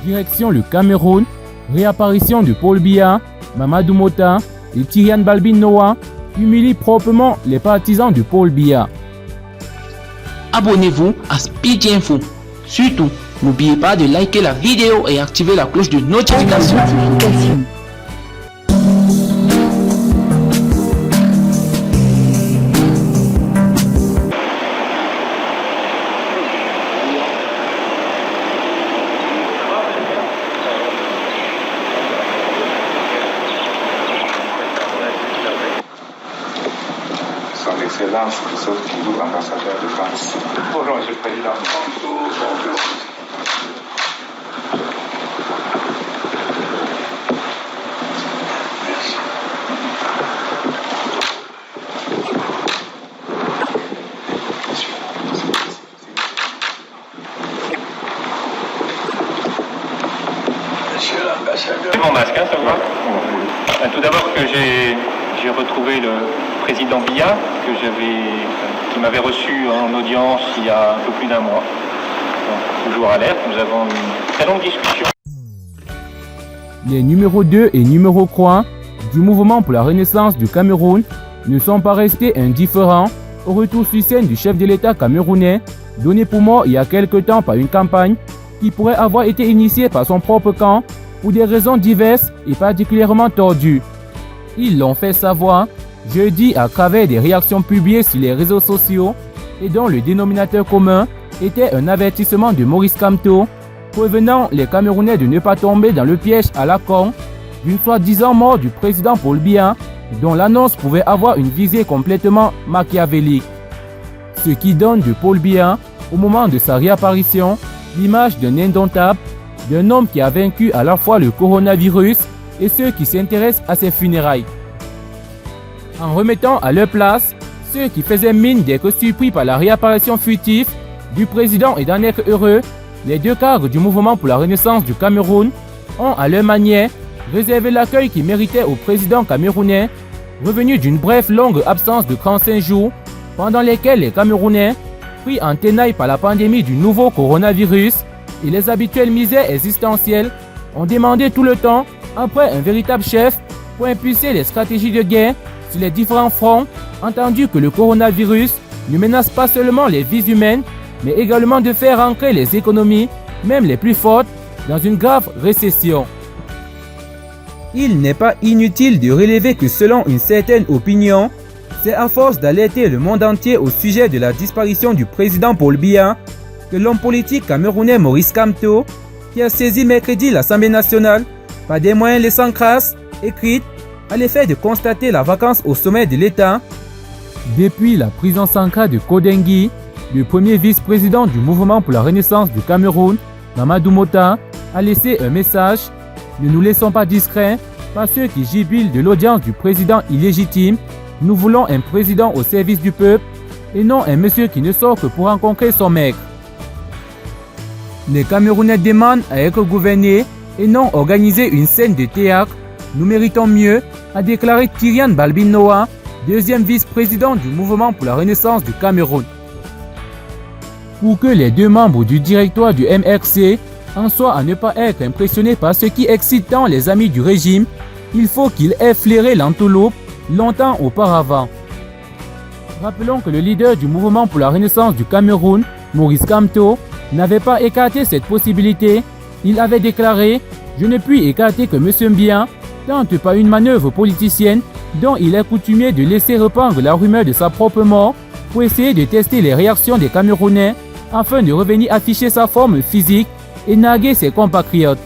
Direction le Cameroun, réapparition de Paul Biya, Mamadou Mota et Tyrian Balbin Noah humilient proprement les partisans de Paul Biya. Abonnez-vous à Speedy Info. Surtout, n'oubliez pas de liker la vidéo et activer la cloche de notification. Son Excellence Christophe Kilou, ambassadeur de France. Bonjour, Monsieur le Président. Merci. Monsieur l'ambassadeur. C'est mon masque, hein, ça vous va? Tout d'abord que j'ai retrouvé le président Biya, qui m'avait reçu en audience il y a un peu plus d'un mois. Donc, toujours alerte, nous avons une très longue discussion. Les numéros 2 et numéro 3 du mouvement pour la renaissance du Cameroun ne sont pas restés indifférents au retour sur scène du chef de l'État camerounais, donné pour mort il y a quelque temps par une campagne qui pourrait avoir été initiée par son propre camp pour des raisons diverses et particulièrement tordues. Ils l'ont fait savoir jeudi à travers des réactions publiées sur les réseaux sociaux et dont le dénominateur commun était un avertissement de Maurice Kamto prévenant les Camerounais de ne pas tomber dans le piège à la con d'une soi-disant mort du président Paul Biya dont l'annonce pouvait avoir une visée complètement machiavélique. Ce qui donne de Paul Biya, au moment de sa réapparition, l'image d'un indomptable, d'un homme qui a vaincu à la fois le coronavirus et ceux qui s'intéressent à ses funérailles. En remettant à leur place ceux qui faisaient mine d'être surpris par la réapparition furtive du président et d'en être heureux, les deux cadres du mouvement pour la renaissance du Cameroun ont à leur manière réservé l'accueil qui méritait au président camerounais, revenu d'une brève longue absence de 35 jours, pendant lesquels les Camerounais, pris en tenaille par la pandémie du nouveau coronavirus et les habituelles misères existentielles, ont demandé tout le temps, après un véritable chef, pour impulser les stratégies de guerre sur les différents fronts, entendu que le coronavirus ne menace pas seulement les vies humaines, mais également de faire ancrer les économies, même les plus fortes, dans une grave récession. Il n'est pas inutile de relever que selon une certaine opinion, c'est à force d'alerter le monde entier au sujet de la disparition du président Paul Biya que l'homme politique camerounais Maurice Kamto, qui a saisi mercredi l'Assemblée nationale par des moyens laissant crasse, écrite, à l'effet de constater la vacance au sommet de l'État. Depuis la prison Sankara de Kodengui, le premier vice-président du mouvement pour la renaissance du Cameroun, Mamadou Mota, a laissé un message: ne nous laissons pas discrets par ceux qui jubilent de l'audience du président illégitime. Nous voulons un président au service du peuple et non un monsieur qui ne sort que pour rencontrer son maître. Les Camerounais demandent à être gouvernés et non organiser une scène de théâtre. Nous méritons mieux, a déclaré Tyrian Balbin Noah, deuxième vice-président du mouvement pour la renaissance du Cameroun. Pour que les deux membres du directoire du MRC en soient à ne pas être impressionnés par ce qui excite tant les amis du régime, il faut qu'ils aient flairé l'antelope longtemps auparavant. Rappelons que le leader du mouvement pour la renaissance du Cameroun, Maurice Kamto, n'avait pas écarté cette possibilité. Il avait déclaré: je ne puis écarter que M. Biya tente par une manœuvre politicienne dont il est coutumier de laisser répandre la rumeur de sa propre mort pour essayer de tester les réactions des Camerounais afin de revenir afficher sa forme physique et narguer ses compatriotes.